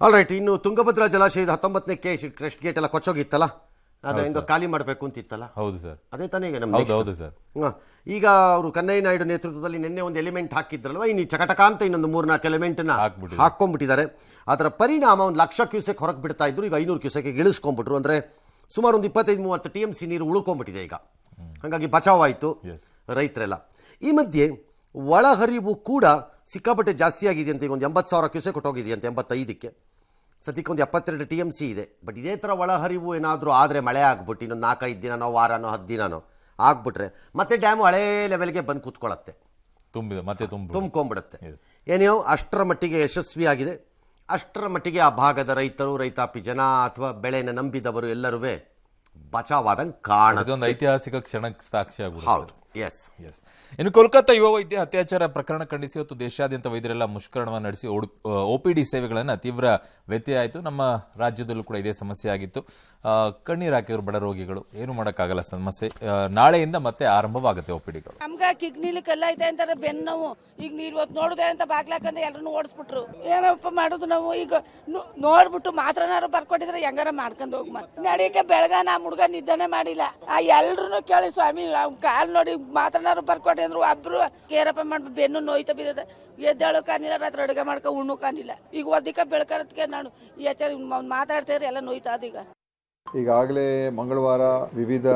All right. ಇನ್ನು ತುಂಗಭದ್ರಾ ಜಲಾಶಯದ 19ನೇ crest gate ಎಲ್ಲ ಕೊಚ್ಚೋಗಿತ್ತಲ್ಲ, ಅದರಿಂದ ಖಾಲಿ ಮಾಡಬೇಕು ಅಂತಿತ್ತಲ್ಲ. ಹೌದು ಸರ್, ಅದೇ ತಾನೇ ಈಗ ನಮ್ದು. ಹೌದು ಸರ್. ಈಗ ಅವರು ಕನ್ನಯ್ಯ ನಾಯ್ಡು ನೇತೃತ್ವದಲ್ಲಿ ನಿನ್ನೆ ಒಂದು ಎಲಿಮೆಂಟ್ ಹಾಕಿದ್ರಲ್ವ, ಇನ್ನು ಚಕಟಕ ಅಂತ ಇನ್ನೊಂದು 3-4 ಎಲಿಮೆಂಟ್ನ ಹಾಕೊಂಡ್ಬಿಟ್ಟಿದ್ದಾರೆ. ಅದರ ಪರಿಣಾಮ 1 ಲಕ್ಷ ಕ್ಯೂಸೆಕ್ ಹೊರಗೆ ಬಿಡ್ತಾ ಇದ್ರು, ಈಗ 500 ಕ್ಯೂಸೆಕ್ ಇಳಿಸ್ಕೊಂಡ್ಬಿಟ್ರು. ಅಂದರೆ ಸುಮಾರು ಒಂದು 25-30 TMC ನೀರು ಉಳ್ಕೊಂಡ್ಬಿಟ್ಟಿದೆ ಈಗ. ಹಾಗಾಗಿ ಬಚಾವಾಯಿತು ರೈತರೆಲ್ಲ. ಈ ಮಧ್ಯೆ ಒಳಹರಿವು ಕೂಡ ಸಿಕ್ಕಾಪಟ್ಟೆ ಜಾಸ್ತಿ ಆಗಿದೆ ಅಂತ. ಈಗ ಒಂದು 80,000 ಕ್ಯೂಸೆಕ್ ಕೊಟ್ಟೋಗಿದೆಯಂತೆ, 85ಕ್ಕೆ. ಸದ್ಯಕ್ಕೆ ಒಂದು 72 TMC ಇದೆ. ಬಟ್ ಇದೇ ಥರ ಒಳಹರಿವು ಏನಾದರೂ ಆದರೆ, ಮಳೆ ಆಗ್ಬಿಟ್ಟು ಇನ್ನೊಂದು 4-5 ದಿನನೋ ವಾರನೋ 10 ದಿನನೋ ಆಗ್ಬಿಟ್ರೆ ಮತ್ತೆ ಡ್ಯಾಮು ಹಳೇ ಲೆವೆಲ್ಗೆ ಬಂದು ಕೂತ್ಕೊಳ್ಳುತ್ತೆ, ತುಂಬ್ಕೊಂಡ್ಬಿಡುತ್ತೆ. ಏನೋ ಅಷ್ಟರ ಮಟ್ಟಿಗೆ ಯಶಸ್ವಿಯಾಗಿದೆ. ಅಷ್ಟರ ಮಟ್ಟಿಗೆ ಆ ಭಾಗದ ರೈತರು, ರೈತಾಪಿ ಜನ ಅಥವಾ ಬೆಳೆನ ನಂಬಿದವರು ಎಲ್ಲರೂ ಬಚಾವಾದಂಗೆ ಕಾಣುತ್ತೆ. ಒಂದು ಐತಿಹಾಸಿಕ ಕ್ಷಣಕ್ಕೆ ಸಾಕ್ಷಿ ಆಗುವುದು. ಹೌದು, ಎಸ್. ಇನ್ನು ಕೋಲ್ಕತ್ತಾ ಯುವ ವೈದ್ಯ ಅತ್ಯಾಚಾರ ಪ್ರಕರಣ ಖಂಡಿಸಿ ಇವತ್ತು ದೇಶಾದ್ಯಂತ ವೈದ್ಯರೆಲ್ಲ ಮುಷ್ಕರವನ್ನು ನಡೆಸಿ OPD ಸೇವೆಗಳನ್ನು ತೀವ್ರ ವ್ಯತ್ಯಯ ಆಯಿತು. ನಮ್ಮ ರಾಜ್ಯದಲ್ಲೂ ಕೂಡ ಇದೇ ಸಮಸ್ಯೆ ಆಗಿತ್ತು. ಕಣ್ಣೀರು ಹಾಕಿದ್ರು ಬಡ ರೋಗಿಗಳು. ಏನು ಮಾಡೋಕ್ಕಾಗಲ್ಲ, ಸಮಸ್ಯೆ ನಾಳೆಯಿಂದ ಮತ್ತೆ ಆರಂಭವಾಗುತ್ತೆ OPDಗಳು. ನಮ್ಗೆ ಕಿಡ್ನಿಲಿ ಕಲ್ಲೈತೆ ಅಂತಾರೆ, ಬೆನ್ನು ನೋವು. ಈಗ ನೀವ್ ಇವತ್ತು ನೋಡುದೆ ಅಂತ ಬಾಗ್ಲಾಕಂದ್ರೆ ಎಲ್ಲರನ್ನು ಓಡಿಸ್ಬಿಟ್ರು. ಏನಪ್ಪ ಮಾಡುದು ನಾವು? ಈಗ ನೋಡ್ಬಿಟ್ಟು ಮಾತ್ರನಾರು ಬರ್ಕೊಟ್ಟಿದ್ರೆ ಹೆಂಗಾರ ಮಾಡ್ಕೊಂಡು ಹೋಗ್ ನಡಿಯಕ್ಕೆ ಬೆಳಗ ನಮ್ಮ ಹುಡುಗ ನಿದ್ದನೆ ಮಾಡಿಲ್ಲ. ಆ ಎಲ್ರು ಕೇಳಿ ಸ್ವಾಮಿ ಕಾಲ್ ನೋಡಿ ಮಾತ್ರನಾರು ಬರ್ಕೊಟ್ಟಿ ಅಂದ್ರು. ಒಬ್ರು ಕೇರಪ್ಪ ಮಾಡ್ಬಿಟ್ಟು ಬೆನ್ನು ನೋಯ್ತಾ ಬಿದ್ದದ, ಎದ್ದೇಳು ಕಾಣಿಲ್ಲ, ರಾತ್ರಿ ಅಡುಗೆ ಮಾಡ್ಕೊ ಉಣ್ಣು ಕಾಣಿಲ್ಲ. ಈಗ ಒದ್ದಿಕ ಬೆಳಕರತ್ಗೆ ನಾನು ಮಾತಾಡ್ತಾ ಇದ್ರೆ ಎಲ್ಲ ನೋಯ್ತಾ ಈಗ. ಈಗಾಗಲೇ ಮಂಗಳವಾರ ವಿವಿಧ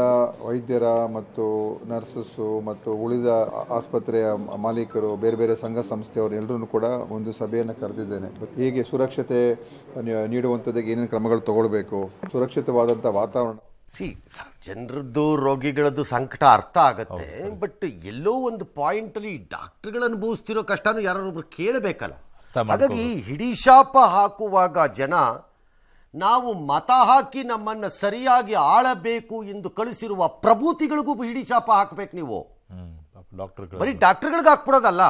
ವೈದ್ಯರ ಮತ್ತು ನರ್ಸಸ್ಸು ಮತ್ತು ಉಳಿದ ಆಸ್ಪತ್ರೆಯ ಮಾಲೀಕರು, ಬೇರೆ ಬೇರೆ ಸಂಘ ಸಂಸ್ಥೆಯವರು ಎಲ್ಲರೂ ಕೂಡ ಒಂದು ಸಭೆಯನ್ನು ಕರೆದಿದ್ದೇನೆ. ಹೀಗೆ ಸುರಕ್ಷತೆ ನೀಡುವಂಥದ್ದಕ್ಕೆ ಏನೇನು ಕ್ರಮಗಳು ತಗೊಳ್ಬೇಕು, ಸುರಕ್ಷಿತವಾದಂಥ ವಾತಾವರಣ. ಜನರದ್ದು, ರೋಗಿಗಳದ್ದು ಸಂಕಟ ಅರ್ಥ ಆಗತ್ತೆ. ಬಟ್ ಎಲ್ಲೋ ಒಂದು ಪಾಯಿಂಟಲ್ಲಿ ಡಾಕ್ಟರ್ಗಳು ಅನುಭವಿಸ್ತಿರೋ ಕಷ್ಟನೂ ಯಾರೊಬ್ರು ಕೇಳಬೇಕಲ್ಲ. ಹಾಗಾಗಿ ಹಿಡಿಶಾಪ ಹಾಕುವಾಗ ಜನ ನಾವು ಮತ ಹಾಕಿ ನಮ್ಮನ್ನು ಸರಿಯಾಗಿ ಆಳಬೇಕು ಎಂದು ಕಳಿಸಿರುವ ಪ್ರಭೂತಿಗಳಿಗೂ ಹಿಡಿಶಾಪ ಹಾಕಬೇಕು. ನೀವು ಬರೀ ಡಾಕ್ಟರ್ಗಳಿಗೆ ಹಾಕ್ಬಿಡೋದಲ್ಲ,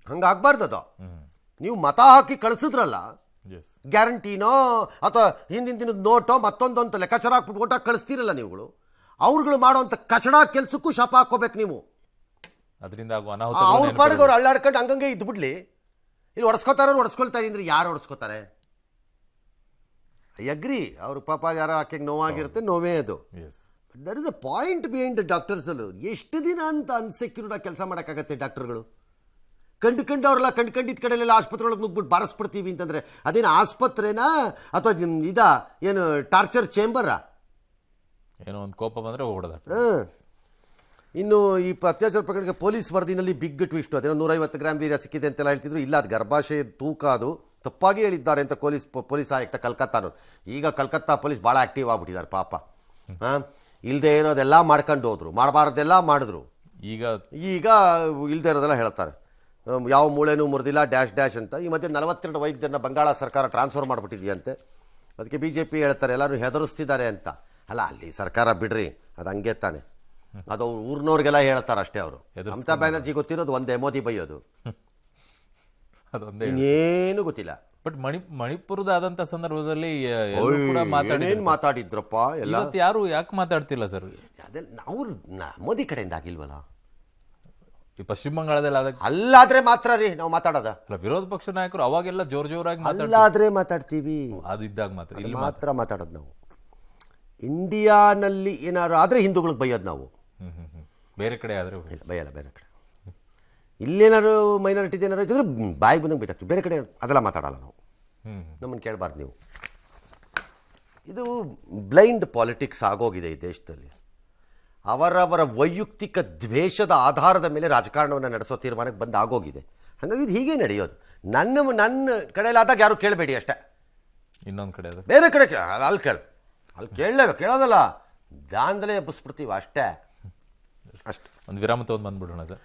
ಹಂಗಾಗ್ಬಾರ್ದದ. ನೀವು ಮತ ಹಾಕಿ ಕಳಿಸಿದ್ರಲ್ಲ, ಗ್ಯಾರಂಟಿನೋ ಅಥವಾ ಹಿಂದಿನ ದಿನದ ನೋಟೋ ಮತ್ತೊಂದು ಅಂತ ಲೆಕ್ಕಾಚಾರ ಹಾಕ್ಬಿಟ್ಟು ಓಟ್ ಹಾಕಿ ಕಳಿಸ್ತೀರಲ್ಲ ನೀವುಗಳು, ಅವ್ರುಗಳು ಮಾಡೋಂಥ ಕಚಡ ಕೆಲಸಕ್ಕೂ ಶಾಪ ಹಾಕೋಬೇಕು ನೀವು. ಅದರಿಂದ ಅವ್ರ ಪಾಡಿಗೆ ಅವ್ರು ಅಳ್ಳಾಡ್ಕೊಂಡು ಹಂಗಂಗೆ ಇದ್ಬಿಡ್ಲಿ. ಇಲ್ಲಿ ಹೊಡೆಸ್ಕೋತಾರ, ಹೊಡೆಸ್ಕೊಳ್ತಾ ಇದ್ರೆ ಯಾರು ಹೊಡೆಸ್ಕೋತಾರೆ? ಐ ಅಗ್ರಿ, ಅವ್ರ ಪಾಪ ಯಾರೋ ಆಕೆಗೆ ನೋವಾಗಿರುತ್ತೆ, ನೋವೇ ಅದು. There is a point behind the ಡಾಕ್ಟರ್ಸಲ್ಲೂ. ಎಷ್ಟು ದಿನ ಅಂತ ಅನ್ಸೆಕ್ಯೂರ್ಡ್ ಆಗಿ ಕೆಲಸ ಮಾಡೋಕ್ಕಾಗತ್ತೆ ಡಾಕ್ಟರ್ಗಳು? ಅವ್ರೆಲ್ಲ ಕಂಡಿದ್ದ ಕಡೆಯಲ್ಲೆಲ್ಲ ಆಸ್ಪತ್ರೆ ನುಗ್ಬಿಟ್ಟು ಬಾರಿಸ್ಬಿಡ್ತೀವಿ ಅಂತಂದರೆ ಅದೇನು ಆಸ್ಪತ್ರೆನಾ ಅಥವಾ ಏನು ಟಾರ್ಚರ್ ಚೇಂಬರಾ? ಏನೋ ಒಂದು ಕೋಪ ಬಂದರೆ ಹೋಗ್ಬಿಡೋದ. ಇನ್ನು ಈ ಅತ್ಯಾಚಾರ ಪ್ರಕರಣಕ್ಕೆ ಪೊಲೀಸ್ ವರದಿನಲ್ಲಿ ಬಿಗ್ ಟ್ವಿಸ್ಟ್. ಅದೇನೋ 150 ಗ್ರಾಮ್ ವೀರ್ಯ ಸಿಕ್ಕಿದೆ ಅಂತೆಲ್ಲ ಹೇಳ್ತಿದ್ರು. ಇಲ್ಲ, ಅದು ಗರ್ಭಾಶಯ ತೂಕ, ಅದು ತಪ್ಪಾಗಿ ಹೇಳಿದ್ದಾರೆ ಅಂತ ಪೊಲೀಸ್ ಆಯುಕ್ತ ಕಲ್ಕತ್ತಾನು. ಈಗ ಕಲ್ಕತ್ತಾ ಪೊಲೀಸ್ ಭಾಳ ಆ್ಯಕ್ಟಿವ್ ಆಗಿಬಿಟ್ಟಿದ್ದಾರೆ ಪಾಪ. ಇಲ್ಲದೆ ಇರೋದೆಲ್ಲ ಮಾಡ್ಕೊಂಡು ಹೋದ್ರು, ಮಾಡಬಾರ್ದೆಲ್ಲ ಮಾಡಿದ್ರು. ಈಗ ಇಲ್ಲದೆ ಇರೋದೆಲ್ಲ ಹೇಳ್ತಾರೆ, ಯಾವ ಮೂಳೆನೂ ಮುರಿದಿಲ್ಲ ಡ್ಯಾಶ್ ಅಂತ. ಈ ಮಧ್ಯೆ 42 ವೈದ್ಯರನ್ನ ಬಂಗಾಳ ಸರ್ಕಾರ ಟ್ರಾನ್ಸ್ಫರ್ ಮಾಡಿಬಿಟ್ಟಿದೆಯಂತೆ. ಅದಕ್ಕೆ BJP ಹೇಳ್ತಾರೆ ಎಲ್ಲರೂ ಹೆದರಿಸ್ತಿದ್ದಾರೆ ಅಂತ. ಅಲ್ಲ, ಅಲ್ಲಿ ಸರ್ಕಾರ ಬಿಡ್ರಿ, ಅದು ಹಂಗೆ ತಾನೆ. ಅದು ಊರಿನವ್ರಿಗೆಲ್ಲ ಹೇಳ್ತಾರೆ ಅಷ್ಟೇ. ಅವರು ಮಮತಾ ಬ್ಯಾನರ್ಜಿ ಗೊತ್ತಿರೋದು ಒಂದೇ, ಮೋದಿ ಬೈಯೋದು, ಇನ್ನೇನು ಗೊತ್ತಿಲ್ಲ. ಬಟ್ ಮಣಿಪುರದ ಆದಂತ ಸಂದರ್ಭದಲ್ಲಿ ಮಾತಾಡಿದ್ರಪ್ಪ ಎಲ್ಲ. ಯಾರು ಯಾಕೆ ಮಾತಾಡ್ತಿಲ್ಲ ಸರ್? ಅದೆಲ್ಲ ಅವ್ರು ಮೋದಿ ಕಡೆಯಿಂದ ಆಗಿಲ್ವಲ್ಲ. ಈ ಪಶ್ಚಿಮ ಬಂಗಾಳದಲ್ಲಿ ಅಲ್ಲಾದ್ರೆ ಮಾತ್ರ ರೀ ನಾವು ಮಾತಾಡೋದ. ವಿರೋಧ ಪಕ್ಷ ನಾಯಕರು ಅವಾಗೆಲ್ಲ ಜೋರಾಗಿ ಅಲ್ಲಾದ್ರೆ ಮಾತಾಡ್ತೀವಿ, ಅದಿದ್ದಾಗ ಮಾತ್ರ. ಇಲ್ಲಿ ಮಾತ್ರ ಮಾತಾಡೋದು ನಾವು. ಇಂಡಿಯಾನಲ್ಲಿ ಏನಾದ್ರು ಆದರೆ ಹಿಂದೂಗಳಿಗೆ ಬೈಯೋದು ನಾವು. ಬೇರೆ ಕಡೆ ಆದರೆ ಬೈಯಲ್ಲ. ಬೇರೆ ಕಡೆ ಇಲ್ಲೇನಾದ್ರು ಮೈನಾರಿಟಿ ಏನಾರು ಇದ್ದರೆ ಬಾಯಿ ಬಂದಂಗೆ ಬೈತಾಗ್ತೀವಿ. ಬೇರೆ ಕಡೆ ಅದೆಲ್ಲ ಮಾತಾಡಲ್ಲ ನಾವು. ನಮ್ಮನ್ನು ಕೇಳಬಾರ್ದು ನೀವು. ಇದು ಬ್ಲೈಂಡ್ ಪಾಲಿಟಿಕ್ಸ್ ಆಗೋಗಿದೆ ಈ ದೇಶದಲ್ಲಿ. ಅವರವರ ವೈಯಕ್ತಿಕ ದ್ವೇಷದ ಆಧಾರದ ಮೇಲೆ ರಾಜಕಾರಣವನ್ನು ನಡೆಸೋ ತೀರ್ಮಾನಕ್ಕೆ ಬಂದು ಆಗೋಗಿದೆ. ಹಾಗಾಗಿ ಇದು ಹೀಗೆ ನಡೆಯೋದು. ನನ್ನ ಕಡೆಯಲ್ಲಾದಾಗ ಯಾರು ಕೇಳಬೇಡಿ ಅಷ್ಟೇ. ಇನ್ನೊಂದು ಕಡೆ ಬೇರೆ ಕಡೆ ಅಲ್ಲಿ ಕೇಳೋದಲ್ಲ, ದಾಂದಲೇ ಎಬ್ಬಿಸ್ಬಿಡ್ತೀವಿ ಅಷ್ಟೇ. ಒಂದು ವಿರಾಮ ತಗೊಂಡು ಬಂದ್ಬಿಡೋಣ ಸರ್.